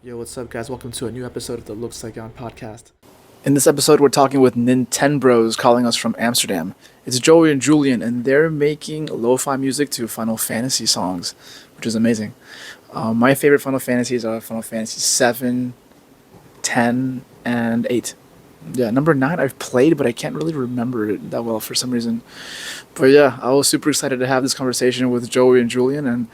Yo, what's up, guys? Welcome to a new episode of the Looks Like On podcast. In this episode, we're talking with Nintenbros calling us from Amsterdam. It's Joey and Julian, and they're making lo-fi music to Final Fantasy songs, which is amazing. My favorite Final Fantasies are Final Fantasy 7, 10, and 8. Yeah, number 9 I've played, but I can't really remember it that well for some reason. But yeah, I was super excited to have this conversation with Joey and Julian, and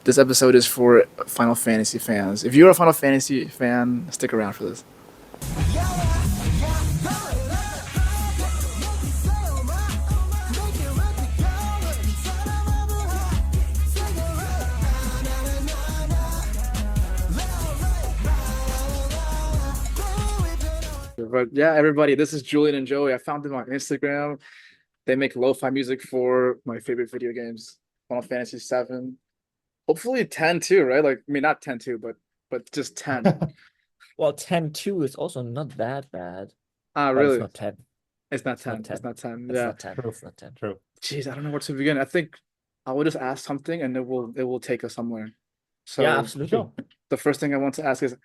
this episode is for Final Fantasy fans. If you're a Final Fantasy fan, stick around for this. But yeah, everybody, this is Julian and Joey. I found them on Instagram. They make lo-fi music for my favorite video games, Final Fantasy 7. Hopefully 10 too, right? Like, I mean, not 10 too, but just 10. Well, 10-2 is also not that bad, Ah, but it's really? not 10. It's not It's not 10. 10. It's not 10. It's Yeah. not 10. True. It's not 10. True. Jeez, I don't know where to begin. I think I will just ask something and it will take us somewhere. Yeah, So absolutely. Sure. the first thing I want to ask is,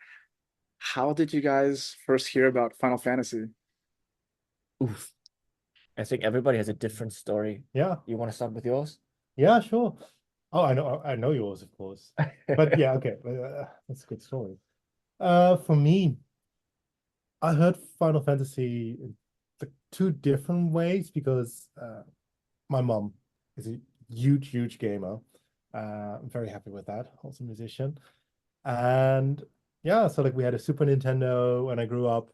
how did you guys first hear about Final Fantasy? Oof. I think everybody has a different story. Yeah. You want to start with yours? Yeah, sure. Oh, I know yours, of course. But yeah, okay. That's a good story. For me, I heard Final Fantasy in two different ways because my mom is a huge gamer. I'm very happy with that. Also a musician. And yeah, so like we had a Super Nintendo when I grew up,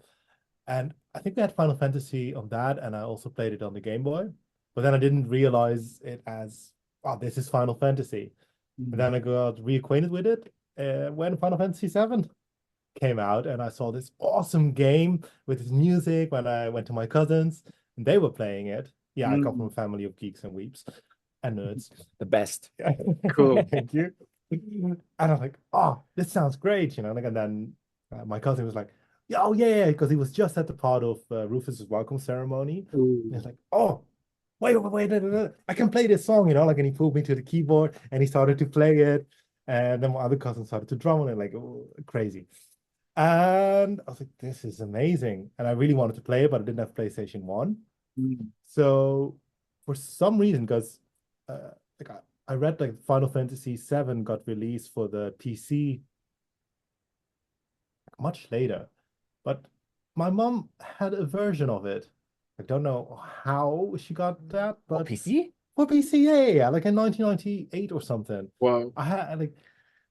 and I think we had Final Fantasy on that, and I also played it on the Game Boy. But then I didn't realize it as, oh, this is Final Fantasy. And then I got reacquainted with it when Final Fantasy 7 came out, and I saw this awesome game with its music when I went to my cousins, and they were playing it. Yeah, I come from a family of geeks and weeps and nerds. The best. Cool. Thank you. And I'm like, oh, this sounds great, like, and then my cousin was like, yeah, oh yeah, because he was just at the part of Rufus's welcome ceremony. And he's like, oh, wait, I can play this song, like, and he pulled me to the keyboard and he started to play it, and then my other cousin started to drum on it, like, oh, crazy. And I was like, this is amazing, and I really wanted to play it, but I didn't have PlayStation 1. So for some reason, because like I read like Final Fantasy 7 got released for the PC much later, but my mom had a version of it. I don't know how she got that, For but PC? for PC, yeah, like in 1998 or something. Wow. I had like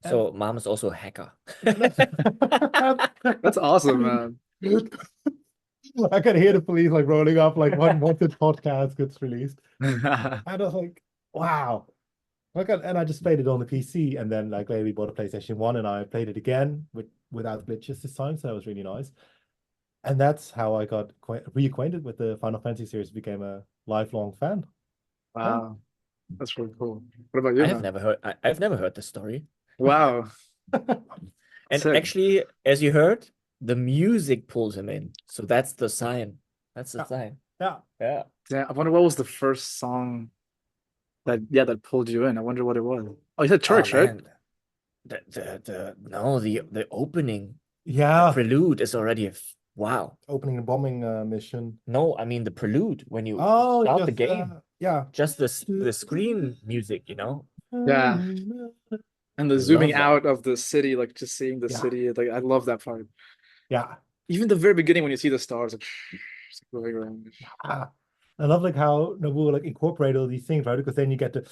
So mom is also a hacker. That's awesome, man. I can hear the police like rolling up like one wanted podcast gets released. And I was like, wow. And I just played it on the PC, and then like later we bought a PlayStation 1 and I played it again without glitches this time, so that was really nice. And that's how I got quite reacquainted with the Final Fantasy series, became a lifelong fan. Wow. That's really cool. What about you, I have man? I've never heard the story. Wow. And Sick. actually, as you heard, the music pulls him in. So that's the sign. That's the Yeah. sign. Yeah. Yeah. Yeah, I wonder what was the first song that pulled you in. I wonder what it was. Oh, you said church, Oh, right? man. The opening, the Yeah. prelude is already wow. Opening the bombing mission. No, I mean the prelude when you Oh, start the just, game. yeah. Just the screen music, Yeah. And the I zooming love that. out of the city, like just seeing the Yeah. city. Like I love that part. Yeah. Even the very beginning when you see the stars, like, it's like going around. Ah, I love like how Nobuo like incorporate all these things, right? Because then you get the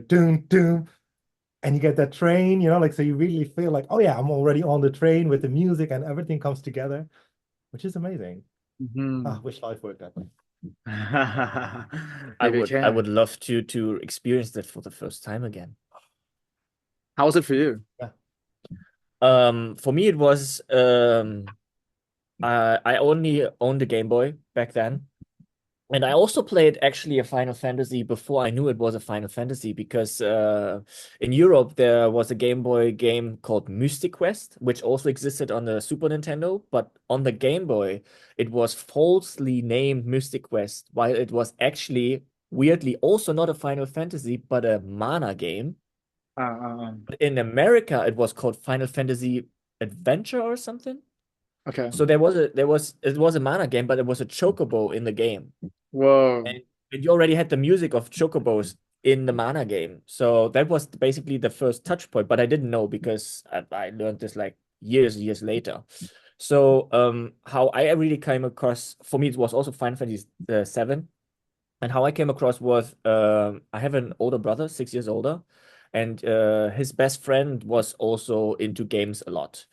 doom doom, and you get that train, like, so you really feel like, oh yeah, I'm already on the train with the music and everything comes together, which is amazing. I wish life worked that way. Maybe you I would can. love to experience that for the first time again. How was it for you? For me it was I only owned a Game Boy back then. And I also played actually a Final Fantasy before I knew it was a Final Fantasy, because in Europe there was a Game Boy game called Mystic Quest, which also existed on the Super Nintendo, but on the Game Boy it was falsely named Mystic Quest, while it was actually weirdly also not a Final Fantasy but a mana game. But in America, it was called Final Fantasy Adventure or something. Okay. So it was a mana game, but it was a chocobo in the game. Whoa. And you already had the music of chocobos in the mana game. So that was basically the first touch point, but I didn't know because I learned this like years later. So how I really came across, for me, it was also Final Fantasy 7. And how I came across was I have an older brother, 6 years older, and his best friend was also into games a lot.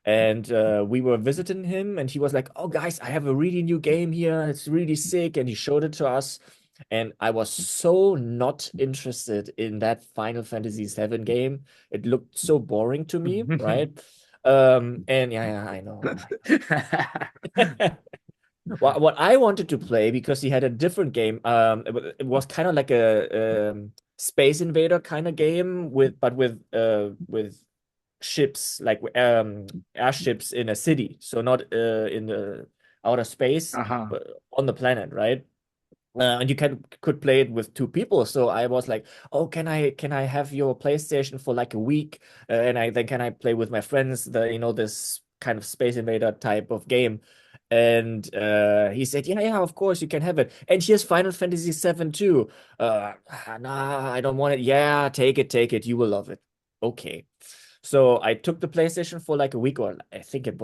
And we were visiting him, and he was like, "Oh, guys, I have a really new game here. It's really sick." And he showed it to us. And I was so not interested in that Final Fantasy 7 game. It looked so boring to me, right? And yeah, I know. What I wanted to play because he had a different game. It was kind of like a Space Invader kind of game with ships like airships in a city, so not in the outer space, Uh-huh. but on the planet, right? And you could play it with two people. So I was like, "Oh, can I have your PlayStation for like a week? And I then can I play with my friends this kind of Space Invader type of game?" And he said, "Yeah, yeah, of course you can have it. And here's Final Fantasy 7 too. Nah, I don't want it. Yeah, take it. You will love it." Okay. So I took the PlayStation for like a week, or I think it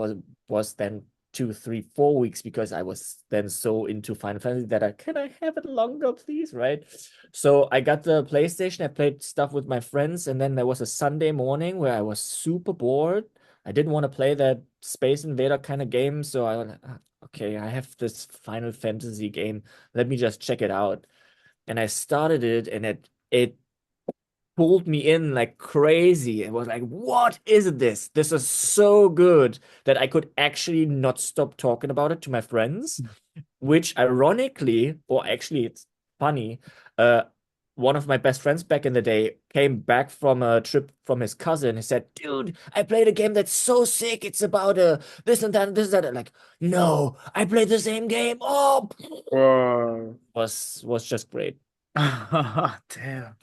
was then 2, 3, 4 weeks, because I was then so into Final Fantasy that can I have it longer, please? Right. So I got the PlayStation, I played stuff with my friends, and then there was a Sunday morning where I was super bored. I didn't want to play that Space Invader kind of game. So I went, okay, I have this Final Fantasy game. Let me just check it out. And I started it, and it pulled me in like crazy. It was like, what is this? This is so good that I could actually not stop talking about it to my friends, which ironically, or actually it's funny, one of my best friends back in the day came back from a trip from his cousin. He said, "Dude, I played a game that's so sick. It's about this and that and this and that." Like, no, I played the same game. Oh, Whoa. was just great. Damn.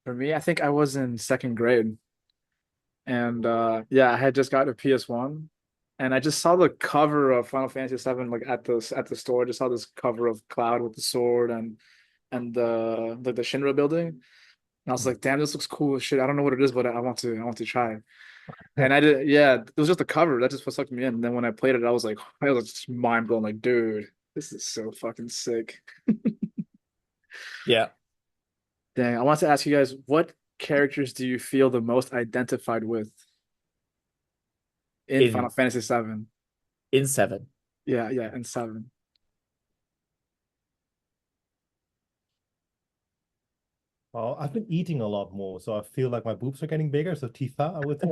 For me, I think I was in second grade. And yeah, I had just got a PS1 and I just saw the cover of Final Fantasy 7 like at the store. I just saw this cover of Cloud with the sword and the Shinra building. And I was like, damn, this looks cool as shit. I don't know what it is, but I want to try it. And I did, yeah, it was just the cover. That just what sucked me in. And then when I played it, I was like, I was just mind blown, like, dude, this is so fucking sick. Yeah. Dang, I want to ask you guys, what characters do you feel the most identified with in Final In Fantasy 7? in 7. Yeah, yeah, in 7. Oh, I've been eating a lot more, so I feel like my boobs are getting bigger. So Tifa, I would say.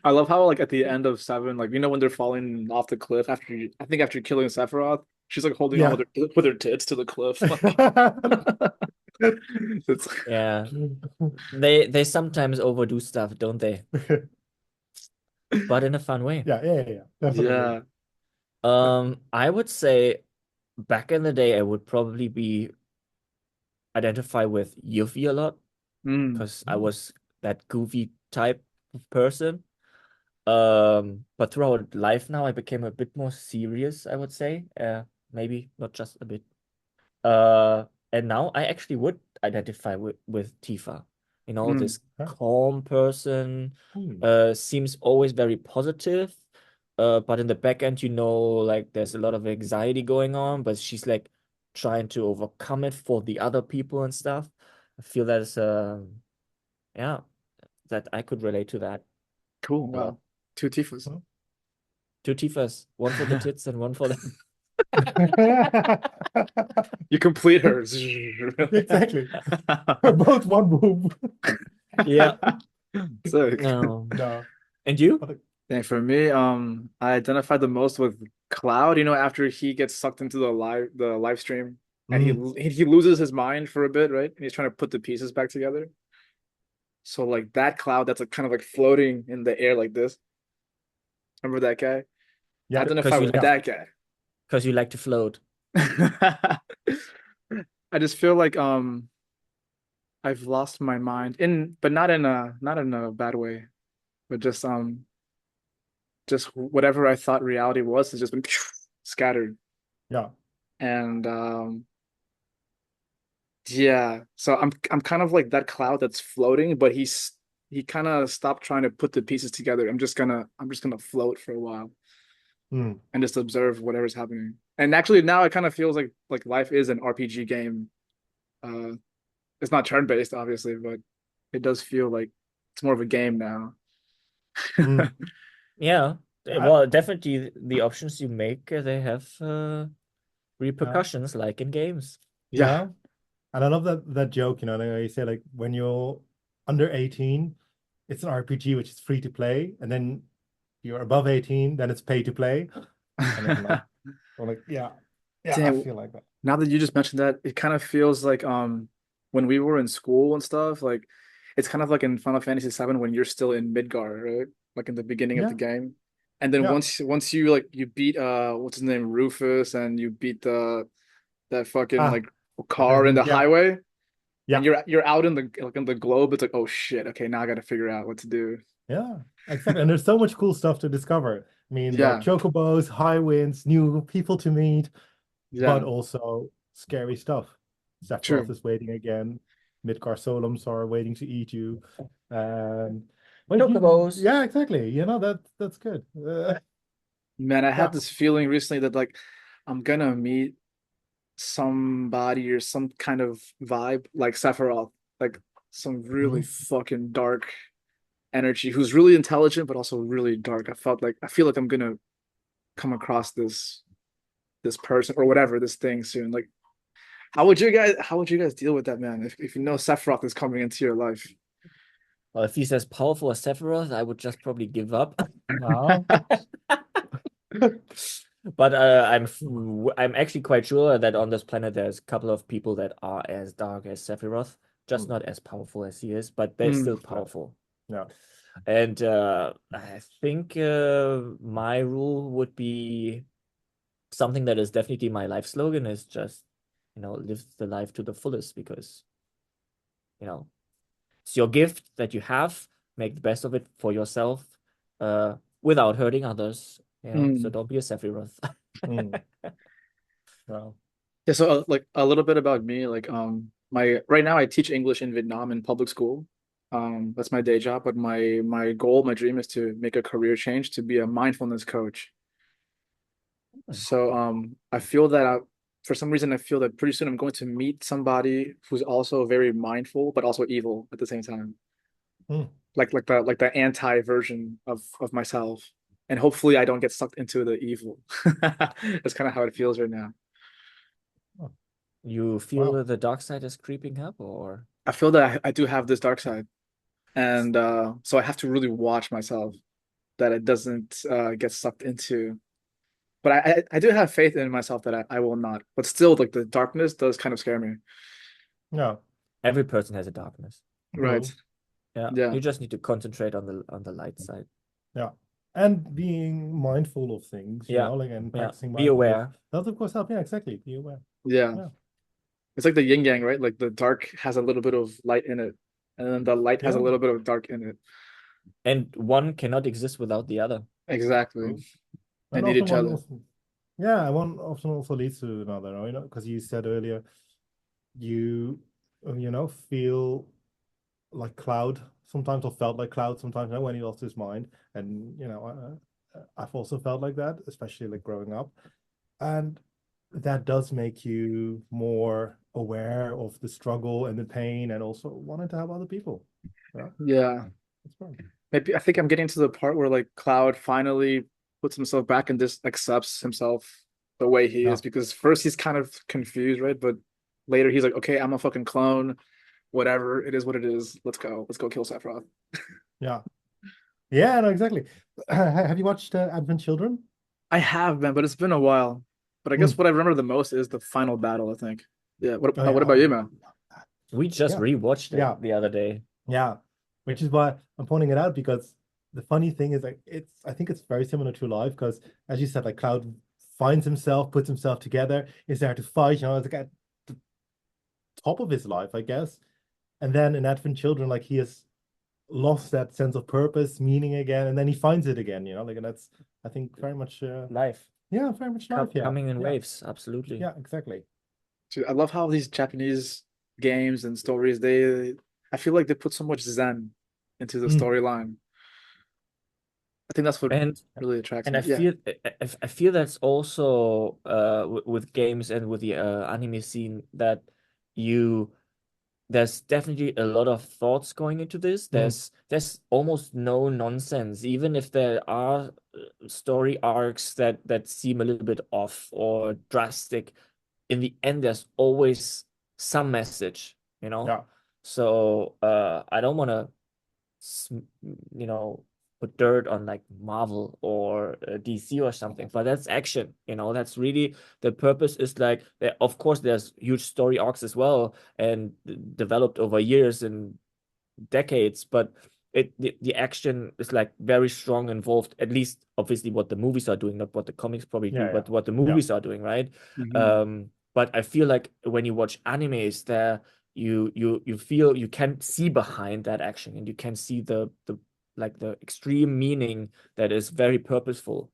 I love how like at the end of 7, like when they're falling off the cliff I think after killing Sephiroth, she's like holding on Yeah. with her tits to the cliff. Like it's Yeah. They sometimes overdo stuff, don't they? But in a fun way. Yeah, definitely. yeah. I would say back in the day, I would probably be identify with Yuffie a lot Mm. because I was that goofy type of person. But throughout life now, I became a bit more serious, I would say. Maybe not just a bit. Uh, and now I actually would identify with Tifa. Mm. This calm person, Hmm. seems always very positive. But in the back end, like there's a lot of anxiety going on, but she's like trying to overcome it for the other people and stuff. I feel yeah, that I could relate to that Cool. a lot. Wow. Two Tifas. Well. Two Tifas, one for the tits and one for the. You complete hers. Exactly. Both one boob. Yeah. Sick. No. No. And you? And for me, I identified the most with Cloud, after he gets sucked into the live stream and Mm. he loses his mind for a bit, right? And he's trying to put the pieces back together. So like that Cloud that's like kind of like floating in the air like this. Remember that guy? I Yeah. identify Because you with like Yeah. that guy. because you like to float. I just feel like I've lost my mind but not in a bad way, but just whatever I thought reality was has just been scattered. Yeah. And yeah, so I'm kind of like that cloud that's floating, but he kind of stopped trying to put the pieces together. I'm just gonna float for a while Mm. and just observe whatever's happening. And actually now it kind of feels like life is an RPG game. Uh it's not turn-based, obviously, but it does feel like it's more of a game now. Mm. Yeah. I, Well, definitely the options you make, they have yeah. repercussions like in games. Yeah. Yeah. And I love that joke, you say like when you're under 18, it's an RPG which is free to play, and then you're above 18, then it's pay to play. And then I'm like, yeah, yeah, I Damn, feel like that. now that you just mentioned that, it kind of feels like when we were in school and stuff, like it's kind of like in Final Fantasy VII when you're still in Midgar, right? Like in the beginning of the Yeah, game. And then yeah. once you like you beat what's his name, Rufus, and you beat the that fucking Ah, like the car in the president. Yeah, highway, and yeah, you're out in the like in the globe, it's like, oh shit, okay, now I gotta figure out what to do. yeah. Exactly. And there's so much cool stuff to discover. I mean, like Yeah, chocobos, high winds, new people to meet, but yeah, also scary stuff. Sephiroth true. is waiting again. Midgar Solums are waiting to eat you. And but Chocobos. yeah, exactly. That's good. Man, I Yeah. had this feeling recently that like I'm gonna meet somebody or some kind of vibe like Sephiroth, like some really Mhm. fucking dark energy who's really intelligent but also really dark. I feel like I'm gonna come across this person or whatever this thing soon. Like how would you guys deal with that, man? If you know Sephiroth is coming into your life. Well, if he's as powerful as Sephiroth, I would just probably give up. Yeah. But I'm actually quite sure that on this planet there's a couple of people that are as dark as Sephiroth, just Mm. not as powerful as he is, but they're Mm, still powerful. Yeah. And I think my rule would be something that is definitely my life slogan is just, live the life to the fullest because, you know, it's your gift that you have. Make the best of it for yourself, without hurting others. So mm. don't be a Sephiroth. Mm. Yeah. Yeah, so like a little bit about me, like my right now I teach English in Vietnam in public school. That's my day job, but my goal, my dream is to make a career change to be a mindfulness coach. So I feel that for some reason I feel that pretty soon I'm going to meet somebody who's also very mindful but also evil at the same time. Mm. Like the anti version of myself. And hopefully I don't get sucked into the evil. That's kind of how it feels right now. Oh, You feel wow. the dark side is creeping up, or I feel that I do have this dark side. And so I have to really watch myself that it doesn't get sucked into. But I do have faith in myself that I will not. But still, like the darkness does kind of scare me. Yeah. every person has a darkness. Right. True. Yeah, Yeah. you just need to concentrate on the light side. Yeah. And being mindful of things, Yeah, like and yeah. practicing Be mindfulness, aware. does of course help. Yeah, exactly. Be aware. Yeah. Yeah. It's like the yin yang, right? Like the dark has a little bit of light in it, and then the light has a Yeah. little bit of dark in it. And one cannot exist without the other. Exactly. True. They And need often each one other. also, yeah, one often also leads to another, because you said earlier, you, feel like Cloud sometimes, or felt like Cloud sometimes, when he lost his mind. And, I've also felt like that, especially like growing up. And that does make you more aware of the struggle and the pain, and also wanting to help other people. Yeah, Yeah. that's fun. Maybe I think I'm getting to the part where like Cloud finally puts himself back and just accepts himself the way he Yeah, is because first he's kind of confused, right? But later he's like, okay, I'm a fucking clone. Whatever, it is what it is. Let's go. Let's go kill Sephiroth. yeah, yeah. No, exactly. Have you watched Advent Children? I have been, but it's been a while. But I guess Mm. what I remember the most is the final battle, I think. Yeah. What Oh what yeah, about you, man? We just yeah, rewatched it yeah, the other day. yeah. Which is why I'm pointing it out, because the funny thing is, like, I think it's very similar to life, because as you said, like Cloud finds himself, puts himself together, is there to fight. It's like top of his life, I guess. And then in Advent Children, like he has lost that sense of purpose, meaning again, and then he finds it again, like, and that's, I think, very much Life yeah, very much life. Yeah, coming in yeah, waves, absolutely. yeah, exactly. Dude, I love how these Japanese games and stories, I feel like they put so much zen into the Mm. storyline. I think that's what And really attracts and me. Yeah. I feel that's also with games and with the anime scene that you there's definitely a lot of thoughts going into this. Mm. There's almost no nonsense, even if there are story arcs that seem a little bit off or drastic. In the end, there's always some message, Yeah, So I don't want to you know, put dirt on like Marvel or DC or something, but that's action, that's really the purpose is like, of course, there's huge story arcs as well and developed over years and decades, but the action is like very strong involved, at least obviously what the movies are doing, not what the comics probably do, yeah, yeah, but what the yeah. movies are doing, right? Mhm. But I feel like when you watch animes there, you feel you can see behind that action and you can see the like the extreme meaning that is very purposeful.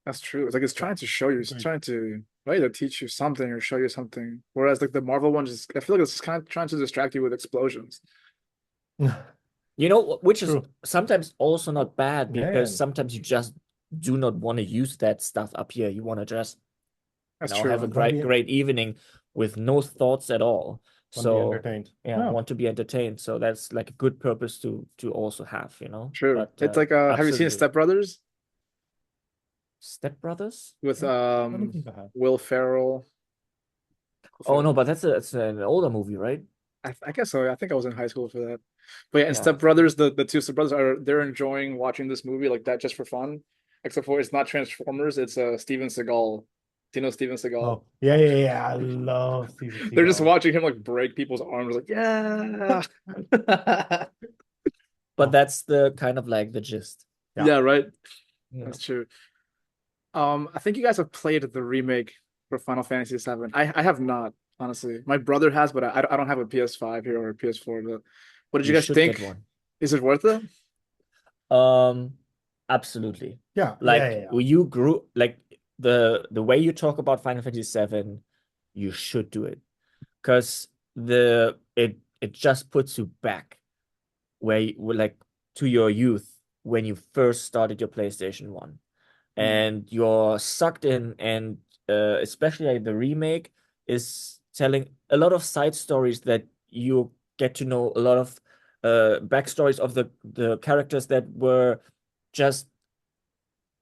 That's true. It's like it's Yeah, trying to show you, it's agreed. trying to either teach you something or show you something. Whereas like the Marvel one, just I feel like it's just kind of trying to distract you with explosions. Which is True. sometimes also not bad Yeah, yeah, because sometimes you just do not want to use that stuff up here. You want to just, That's have a true. want to be great evening with no thoughts at all. So entertained. yeah, Yeah. want to be entertained. So that's like a good purpose to also have. True. But It's like have you seen absolutely. Step Brothers Step Brothers? with I don't think I have. Will Ferrell? Oh no, but that's an older movie, right? I guess so. I think I was in high school for that. But yeah, in Yeah. Step Brothers, the two Step Brothers they're enjoying watching this movie like that just for fun. Except for it's not Transformers, it's Steven Seagal. Do you know Steven Seagal? Oh, yeah, yeah, yeah. I love Steven They're just Seagal. watching him like break people's arms, like, yeah. But Oh, that's the kind of like the gist. yeah. Yeah, right. You That's know. true. I think you guys have played the remake for Final Fantasy VII. I have not, honestly. My brother has, but I don't have a PS5 here or a PS4. But what did you You guys should get think? one. Is it worth it? Um, Absolutely. Yeah, yeah, yeah, Like yeah. you grew like the way you talk about Final Fantasy VII, you should do it because it just puts you back where like to your youth when you first started your PlayStation 1 Hmm. and you're sucked in and especially like the remake is telling a lot of side stories that you get to know a lot of backstories of the characters that were just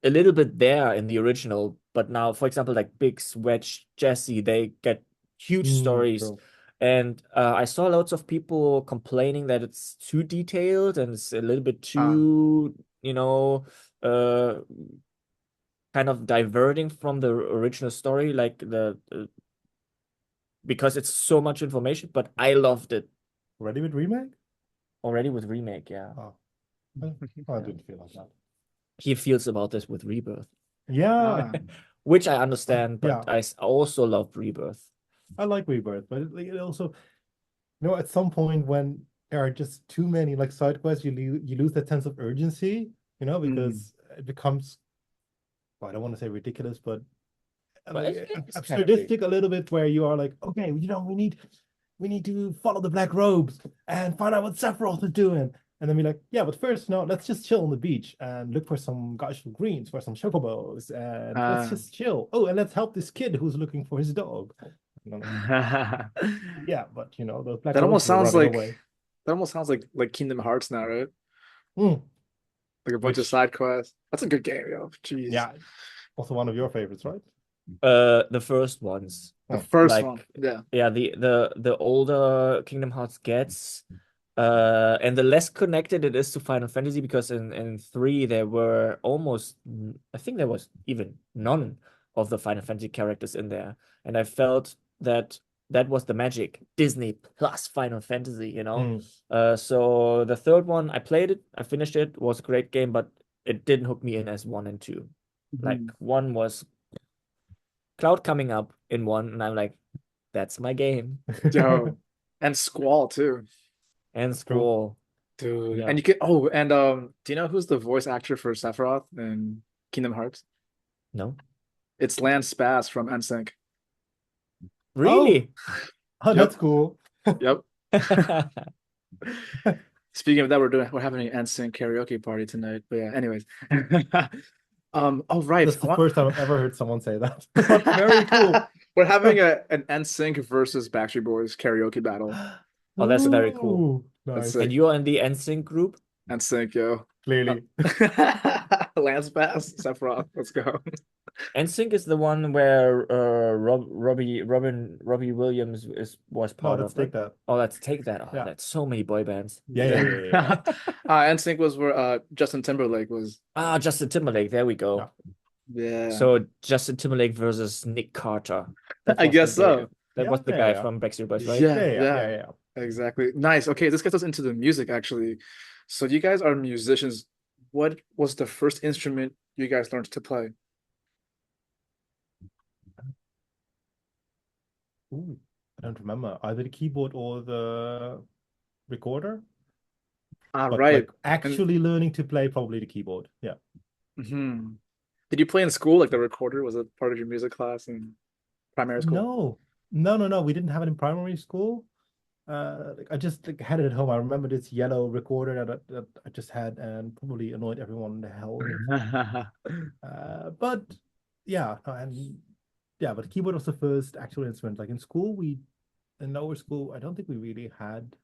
a little bit there in the original, but now, for example, like Biggs, Wedge, Jesse, they get huge stories. True. And I saw lots of people complaining that it's too detailed and it's a little bit Uh, too, uh, kind of diverting from the original story, like because it's so much information. But I loved it Ready with remake? already with remake. Yeah, Oh, I yeah. didn't feel like that. He feels about this with Rebirth, Yeah, ah, which I understand, but yeah. I also love Rebirth. I like Rebirth, but it also, at some point when there are just too many like side quests, you lose that sense of urgency, mm, because it becomes, well, I don't want to say ridiculous, but But like it's kind of big. absurdistic a little bit, where you are like, okay, we need to follow the black robes and find out what Sephiroth is doing. And then we're like, yeah, but first, no, let's just chill on the beach and look for some guys from Greens, for some chocobos, and let's uh, just chill. Oh, and let's help this kid who's looking for his dog. No, that yeah, but those black robes almost were sounds running like away. like Kingdom Hearts now, right? Mm, Like a bunch of which, side quests. That's a good game, yo. Jeez. yeah, also one of your favorites, right? The first ones, The Oh, first one, like, yeah. yeah, the older Kingdom Hearts gets, and the less connected it is to Final Fantasy because in three there were almost, I think there was even none of the Final Fantasy characters in there, and I felt that that was the magic, Disney plus Final Fantasy. mm, So the third one, I played it, I finished it, was a great game, but it didn't hook me in as one and two. Like Mhm. one was Cloud coming up in one, and I'm like, that's my game. Yo, And Squall too. and True. Squall. Dude. Yeah. And you can do you know who's the voice actor for Sephiroth in Kingdom Hearts? No? It's Lance Bass from NSYNC. Really? Oh, that's Yep. cool. Yep. Speaking of that, we're having an NSYNC karaoke party tonight. But yeah, anyways. Oh right. That's the first time I've ever heard someone say that. But very cool. We're having an NSYNC versus Backstreet Boys karaoke battle. Oh, that's very cool. Ooh, That's nice. sick. And you're in the NSYNC group? NSYNC, yo. Clearly. Lance Bass, Sephiroth, let's go. NSYNC is the one where Robbie Williams was No, part let's of, take right? that. Oh, let's take that. Oh, Yeah. that's so many boy bands. Yeah. NSYNC was where Justin Timberlake was. Ah, Justin Timberlake. There we go. Yeah. Yeah. So Justin Timberlake versus Nick Carter. That I was guess the guy- so. That was the Yeah, guy yeah. from Backstreet Boys, right? Yeah, Yeah. yeah, exactly. Nice. Okay, this gets us into the music actually. So you guys are musicians. What was the first instrument you guys learned to play? Ooh, I don't remember either the keyboard or the recorder, but Right. like actually learning to play probably the keyboard. Yeah. Mhm. Did you play in school, like the recorder? Was it part of your music class in primary school? No. We didn't have it in primary school. Like I just like, had it at home. I remember this yellow recorder that I just had and probably annoyed everyone in the hell with. But yeah, no, and yeah, but keyboard was the first actual instrument. Like in school, in lower school, I don't think we really had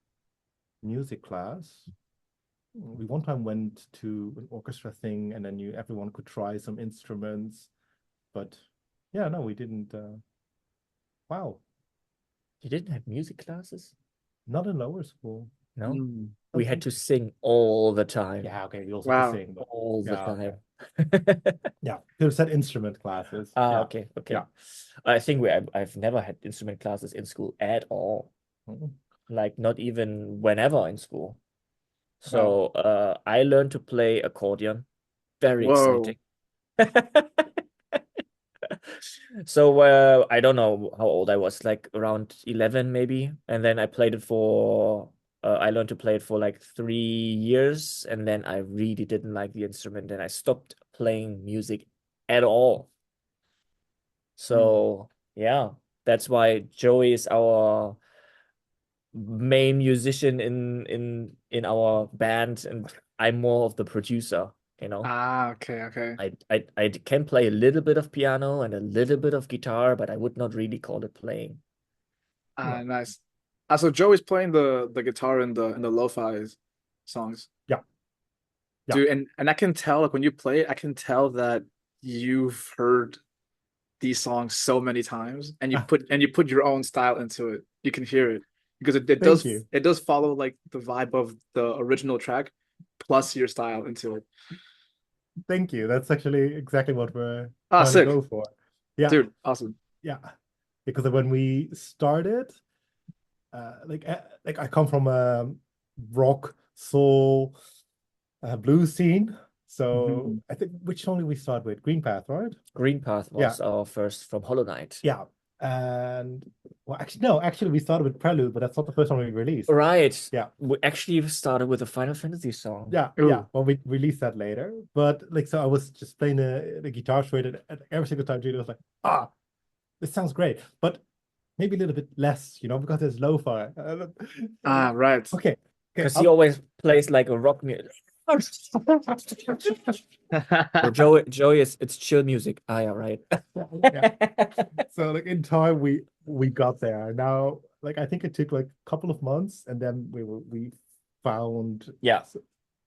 music class. We one time went to an orchestra thing, and then everyone could try some instruments. But yeah, no, we didn't. Wow, You didn't have music classes? not in lower school. No? Mm. We had to sing all the time. Yeah, okay, we also had Wow. to sing, but All the yeah, time. yeah, there said instrument classes. Yeah. Okay. Yeah. I think I've never had instrument classes in school at all. Mhm. Like not even whenever in school. Wow. So I learned to play accordion. Very Whoa. exciting. So I don't know how old I was, like around 11 maybe. And then I learned to play it for like 3 years, and then I really didn't like the instrument and I stopped playing music at all. So yeah, that's why Joey is our main musician in our band, and I'm more of the producer, you know. Okay. I can play a little bit of piano and a little bit of guitar, but I would not really call it playing. Yeah. Nice. So Joey's playing the guitar in the lo-fi songs. Yeah. Dude, and I can tell, like when you play it, I can tell that you've heard these songs so many times and Ah, you put your own style into it. You can hear it because thank you. it does follow like the vibe of the original track plus your style into it. Thank you. That's actually exactly what we're trying to Sick. go for. Yeah. Dude, awesome. Yeah. Because when we started, like I come from a rock, soul, blues scene. So Mhm. I think which song did we start with? Green Path, right? Green Path Yeah. was our first from Hollow Knight. Yeah. And well, actually we started with Prelude, but that's not the first one we released. Right. Yeah. We actually started with a Final Fantasy song. Yeah. Ooh. Well, we released that later. But like, so I was just playing the guitar straight, and every single time Julie was like, this sounds great, but maybe a little bit less, because there's lo-fi. Right. Okay. Because he always plays like a rock music. For Joey it's chill music. Yeah, right. Yeah. So like in time we got there. Now like I think it took like a couple of months, and then we found Yeah.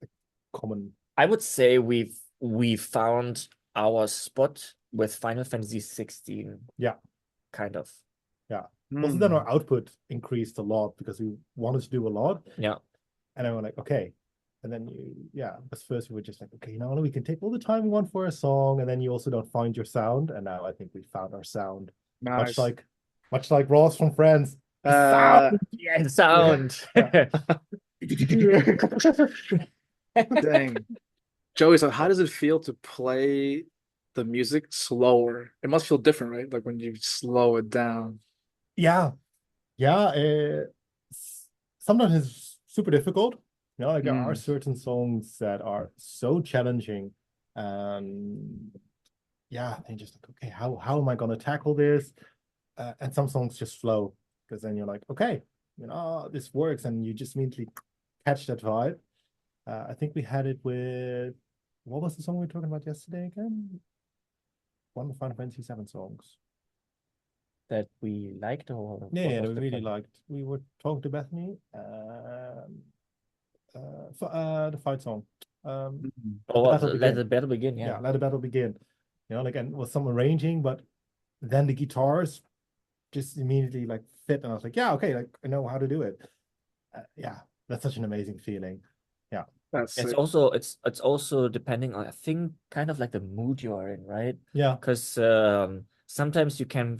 a common. I would say we found our spot with Final Fantasy 16. Yeah. Kind of. Yeah. Also then our output increased a lot because we wanted to do a lot. Yeah. And then we're like, okay. And then at first we were just like, okay, now we can take all the time we want for a song, and then you also don't find your sound. And now I think we found our sound. Nice. Much like Ross from Friends. Sound. Yeah, sound. Yeah. Dang. Joey, so how does it feel to play the music slower? It must feel different, right? Like when you slow it down. Yeah. sometimes it's super difficult. Like there are Mm. certain songs that are so challenging, and yeah, they just like, okay, how am I gonna tackle this? And some songs just flow because then you're like, okay, this works, and you just immediately catch that vibe. I think we had it with what was the song we were talking about yesterday again? One of the Final Fantasy VII songs. That we liked, or Yeah, what yeah, that was we the really fun? liked. We were talking to Bethany. The fight song. Mm. Or The what? battle Let begin. the battle begin. Yeah, Yeah. let the battle begin. Like and with some arranging, but then the guitars just immediately like fit, and I was like, yeah, okay, like I know how to do it. Yeah, that's such an amazing feeling. Yeah, That's It's sick. also it's also depending on, I think, kind of like the mood you are in, right? yeah, Because sometimes you can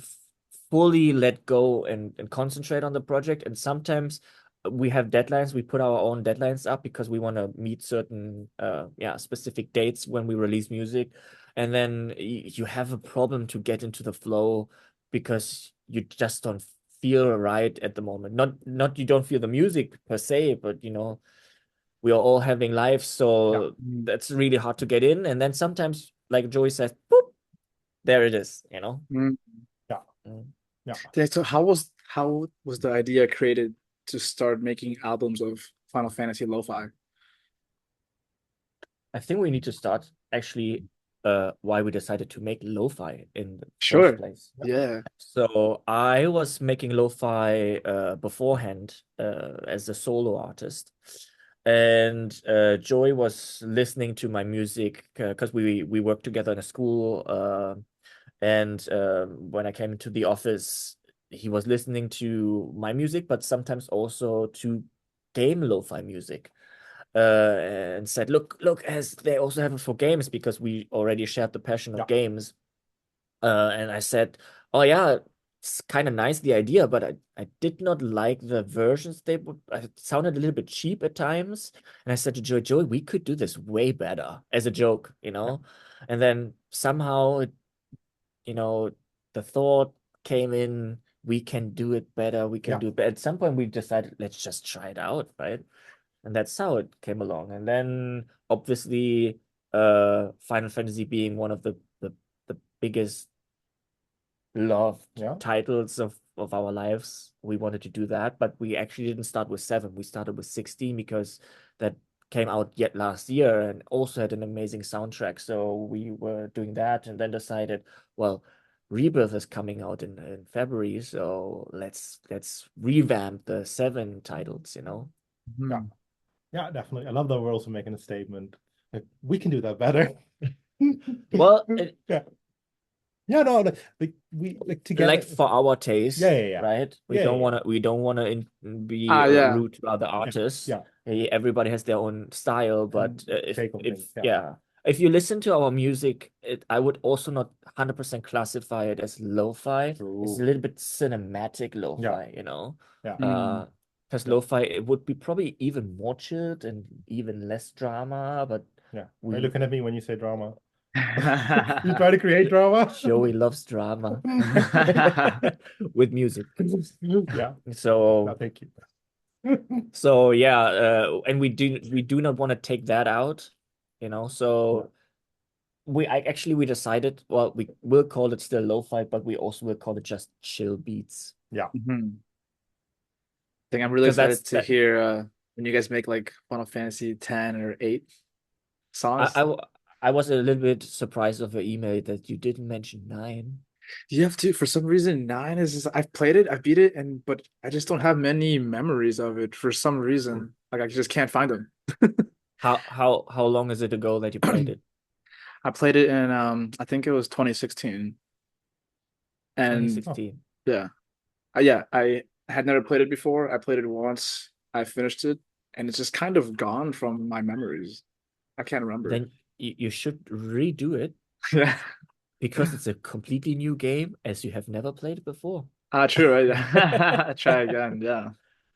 fully let go and concentrate on the project, and sometimes we have deadlines. We put our own deadlines up because we want to meet certain specific dates when we release music, and then you have a problem to get into the flow because you just don't feel right at the moment. Not you don't feel the music per se, but we are all having lives, yeah, so Mm. that's really hard to get in. And then sometimes, like Joey says, boop, there it is. Mm. yeah, Mm. yeah. Yeah, so how was the idea created to start making albums of Final Fantasy lo-fi? I think we need to start actually why we decided to make lo-fi in the first Sure. place. Yeah. So I was making lo-fi beforehand as a solo artist. And Joey was listening to my music because we worked together in a school. And when I came into the office, he was listening to my music, but sometimes also to game lo-fi music. And said, look, as they also have it for games because we already shared the passion Yeah, of games. And I said, oh yeah, it's kind of nice the idea, but I did not like the versions they would. It sounded a little bit cheap at times. And I said to Joey, we could do this way better as a joke. And then somehow you know, the thought came in, we can do it better, we can yeah, do it better. At some point, we decided, let's just try it out, right? And that's how it came along. And then obviously, Final Fantasy being one of the biggest loved yeah, titles of our lives, we wanted to do that. But we actually didn't start with 7. We started with 16 because that came out yet last year and also had an amazing soundtrack. So we were doing that and then decided, well, Rebirth is coming out in February, so let's revamp the 7 titles. yeah, Mhm. yeah. Definitely. I love that we're also making a statement. Like we can do that better. Well, Yeah, yeah. No, like we like like together. for our Yeah, taste, yeah, yeah, right? We yeah, don't yeah, want to we don't want to be Ah, yeah. rude to other yeah, artists. yeah. Everybody has their own style, And but take on things. Yeah, if you listen to our music, I would also not 100% classify it as lo-fi. It's a true. little bit cinematic Yeah, lo-fi. yeah, Mm. Because yeah, lo-fi it would be probably even more chilled and even less drama, but yeah. Are you we looking at me when you say drama? You try to create drama? Joey loves drama with music. Yeah. No, So thank you. so yeah, and we do not want to take that out. Yeah. So we decided, well, we will call it still lo-fi, but we also will call it just chill beats Yeah. Mhm. I think I'm really because that's excited to that. hear when you guys make like Final Fantasy 10 or 8 I, I songs. w- I was a little bit surprised of your email that you didn't mention 9. You have to, for some reason, 9 is I've played it, I beat it, and but I just don't have many memories of it for some reason. Like I just can't find them. How long is it ago that you played it? I played it in I think it was 2016. And 2016. yeah. Yeah, I had never played it before. I played it once. I finished it, and it's just kind of gone from my memories. I can't remember. Then you should redo it Yeah. because it's a completely new game as you have never played it before. Ah, true. Right? Try again. Yeah.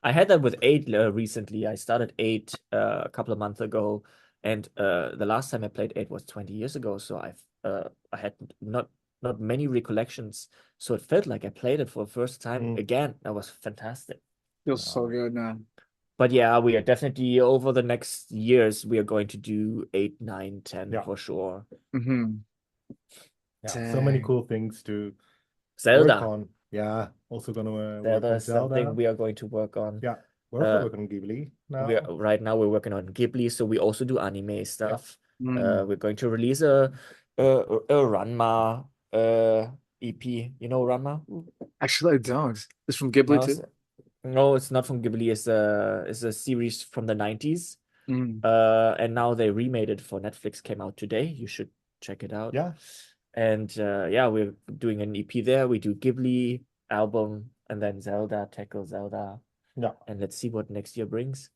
I had that with 8 recently. I started 8 a couple of months ago, and the last time I played 8 was 20 years ago. So I had not many recollections. So it felt like I played it for the first time Mm. again. That was fantastic. Feels so No. good now. But yeah, we are definitely over the next years, we are going to do 8, 9, 10 Yeah. for sure. Mm-hmm. Yeah, so many Dang. cool things to work Zelda. on. Yeah, also gonna work Zelda on is something Zelda. we are going to work on. Yeah, we're also Uh, working on Ghibli we are now. right now we're working on Ghibli, so we also do anime stuff. Mm. We're going to release a Ranma EP. You know Ranma? Actually, I don't. It's from Ghibli No, too. no, it's not from Ghibli. It's a series from the 90s. Mm. And now they remade it for Netflix. Came out today. You should check it out. Yeah, And yeah, we're doing an EP there. We do Ghibli album and then Zelda, tackle Zelda, yeah, and let's see what next year brings.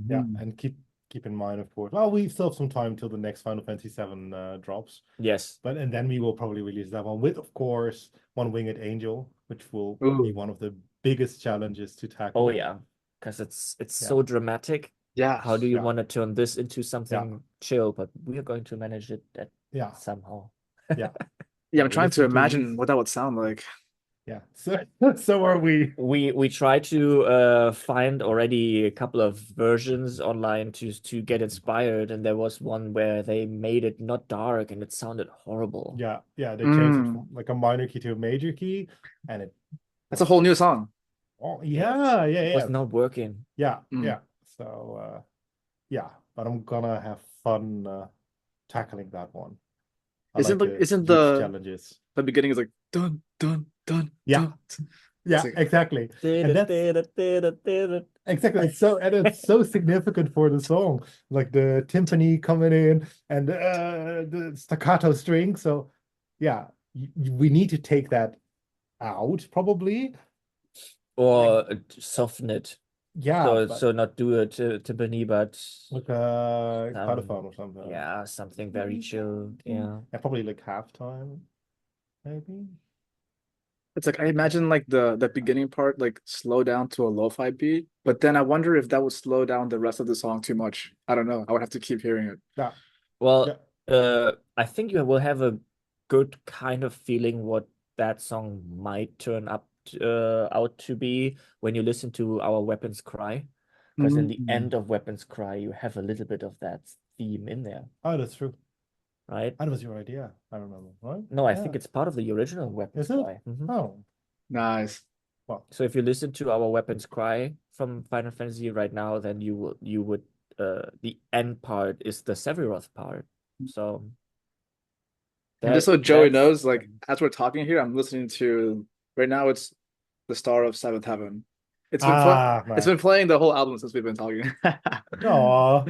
yeah. Mm. And keep in mind, of course. Well, we still have some time till the next Final Fantasy VII drops, Yes. and then we will probably release that one with, of course, One Winged Angel, which will be Ooh. one of the biggest challenges to Oh tackle. yeah, because it's Yeah, so dramatic. Yeah. How do you yeah, want to turn this into yeah, something chill? But we are going to manage it that yeah, somehow. yeah. Yeah, Yeah, I'm we trying to listen to imagine what that would sound like. yeah. So so are we. We try to find already a couple of versions online to get inspired, and there was one where they made it not dark and it sounded horrible. Yeah, yeah. They changed it Mm. from like a minor key to a major key, and it That's a whole was new song. oh Yeah, yeah, yeah, it yeah, was not working. yeah, Mm. yeah. So yeah, but I'm gonna have fun tackling that one. I like the Isn't huge challenges. the beginning is like dun dun dun Yeah, dun. It's yeah, like exactly. And that's exactly and it's so significant for the song. Like the timpani coming in and the staccato string. So yeah, we need to take that out probably. Like or soften it. yeah, So but not do it to Timpani, but like a um colophone or something. yeah, something very chill. Yeah. Yeah, probably like halftime, maybe. it's like I imagine like the beginning part like slow down to a lo-fi beat, but then I wonder if that would slow down the rest of the song too much. I don't know. I would have to keep hearing it. Yeah, yeah. Well, I think you will have a good kind of feeling what that song might turn out to be when you listen to our Weapons Cry. Because in the Mm. end of Weapons Cry, you have a little bit of that theme in there, Oh, that's true. right? That was your idea. I remember, right? No, I Yeah. think it's part of the original Weapons Is it? Cry. Oh, Nice. well, So if you listen to our Weapons Cry from Final Fantasy right now, then you would the end part is the Sephiroth part. So And just so Joey that's knows, like as we're talking here, I'm listening to right now it's the Star of Seventh Heaven. It's nice. been playing the whole album since we've been talking. Oh,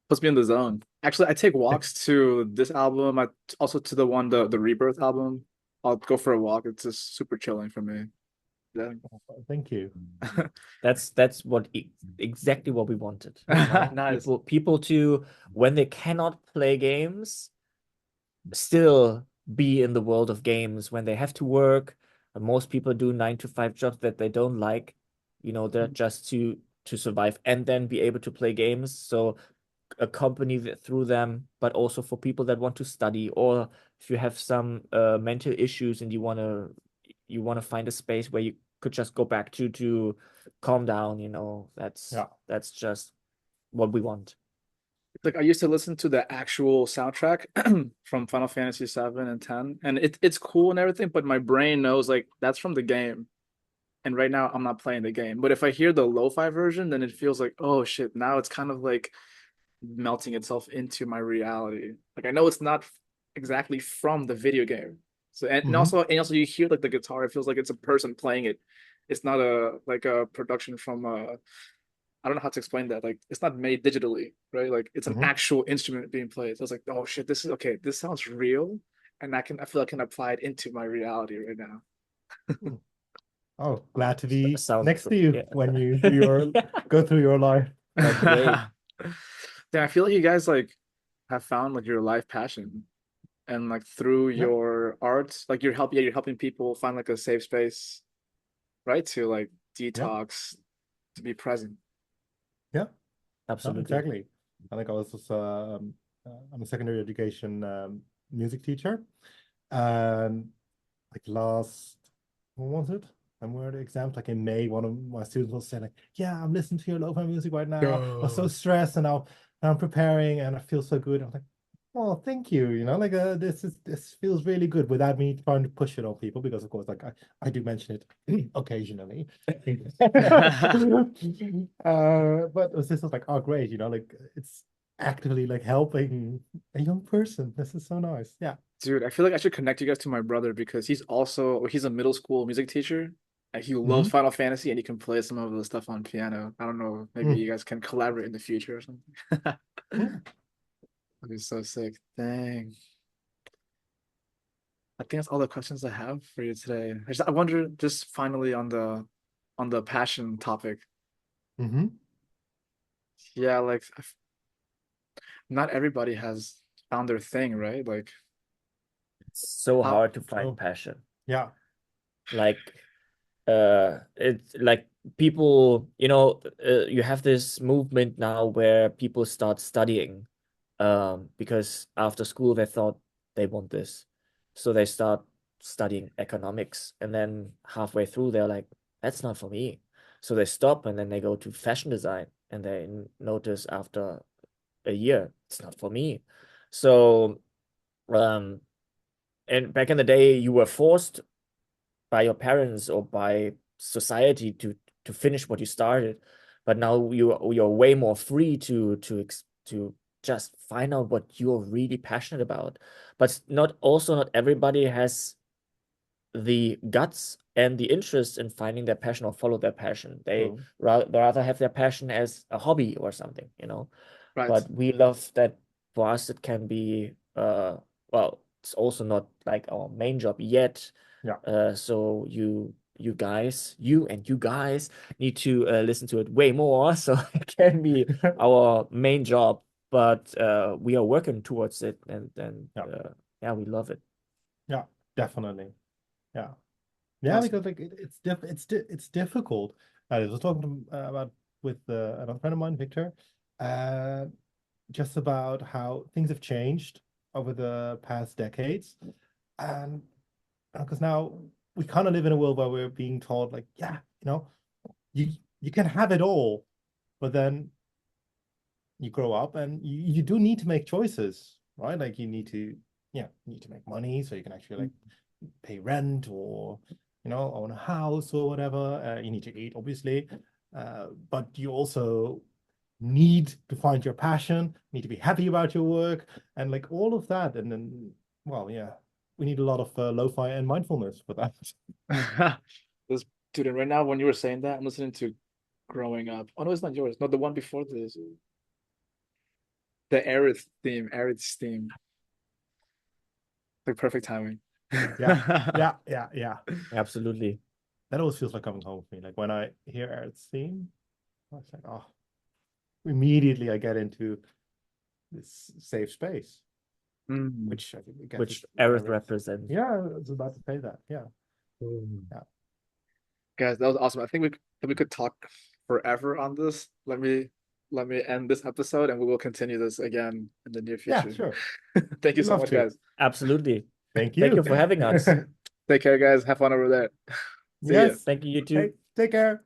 Puts me in the zone. Actually, I take walks to this album. I also to the one the Rebirth album. I'll go for a walk. It's just super chilling for me. Yeah. thank you. that's what exactly what we wanted. Right? Nice. People to when they cannot play games, still be in the world of games when they have to work. Most people do 9 to 5 jobs that they don't like. They're just to survive and then be able to play games. So accompany through them, but also for people that want to study, or if you have some mental issues and you want to find a space where you could just go back to calm down. Yeah. That's just what we want. Like I used to listen to the actual soundtrack from Final Fantasy 7 and 10, and it's cool and everything, but my brain knows like that's from the game. And right now I'm not playing the game. But if I hear the lo-fi version, then it feels like, oh shit, now it's kind of like melting itself into my reality. Like I know it's not exactly from the video game. So and also you hear like the guitar, it feels like it's a person playing it. It's not a like a production from I don't know how to explain that. Like it's not made digitally, right? Like it's an Hmm. actual instrument being played. So I was like, oh shit, this is okay. This sounds real, and I feel I can apply it into my reality right now. Oh, glad to be Sounds next to you yeah. when you go through your life. Great. Yeah, I feel like you guys like have found like your life passion, and like through Yeah, your art, like you're helping people find like a safe space, right? To like yeah, detox, to be present. yeah. No, Absolutely. exactly. I think I was just, I'm a secondary education music teacher, and like last, what was it? and we're at exams like in May, one of my students will say like, yeah, I'm listening to your lo-fi music right now. I'm so stressed and now I'm preparing and I feel so good. I'm like, oh, thank you. This feels really good without me trying to push it on people because of course, like I do mention it occasionally. But it was just like, oh, great, like it's actively like helping a young person. This is so nice. Yeah. Dude, I feel like I should connect you guys to my brother because he's a middle school music teacher. And he loves Mhm. Final Fantasy and he can play some of the stuff on piano. I don't know, maybe Mm. you guys can collaborate in the future or something. Mm. That'd be so sick. Dang. I think that's all the questions I have for you today. I wonder just finally on the passion topic. Mhm. Yeah, like not everybody has found their thing, right? Like It's so how hard to find Oh, passion. yeah. Like it's like people, you have this movement now where people start studying because after school they thought they want this, so they start studying economics, and then halfway through they're like, that's not for me, so they stop, and then they go to fashion design, and they notice after a year it's not for me. So um and back in the day you were forced by your parents or by society to finish what you started, but now you're way more free to just find out what you're really passionate about. But not everybody has the guts and the interest in finding their passion or follow their passion. They True. rather have their passion as a hobby or something. right. But we love that. For us it can be well, it's also not like our main job yet. Yeah. So you guys need to listen to it way more so it can be our main job. But we are working towards it, and Yeah. yeah, we love it. Yeah. Definitely. Yeah. Yeah, Awesome. because like it's difficult. I was talking about with another friend of mine, Victor, uh, just about how things have changed over the past decades, and because now we kind of live in a world where we're being told like, yeah, you you can have it all, but then you grow up and you do need to make choices, right? Like you need to make money so you can actually like pay rent or own a house or whatever. You need to eat, obviously, but you also need to find your passion, need to be happy about your work, and like all of that. And then, well, yeah, we need a lot of lo-fi and mindfulness for that. This dude, and right now when you were saying that, I'm listening to Growing Up. Oh no, it's not yours. No, the one before this. The Aerith's theme. Like perfect timing. Yeah, yeah, yeah, yeah. Absolutely. That always feels like coming home for me. Like when I hear Eric's theme, I was like, oh, immediately I get into this safe space, Mm. which I think again, Which Aerith represents. yeah, I was about to say that. Yeah, Mm. yeah, Guys, that was awesome. I think we could talk forever on this. Let me end this episode and we will continue this again in the near yeah, future. sure. Thank you We'd so love much, to. guys. Absolutely. Thank Thank you. you for having us. Take care, guys. Have fun over there. See ya. Yes. Thank you, you Hey, too. take care.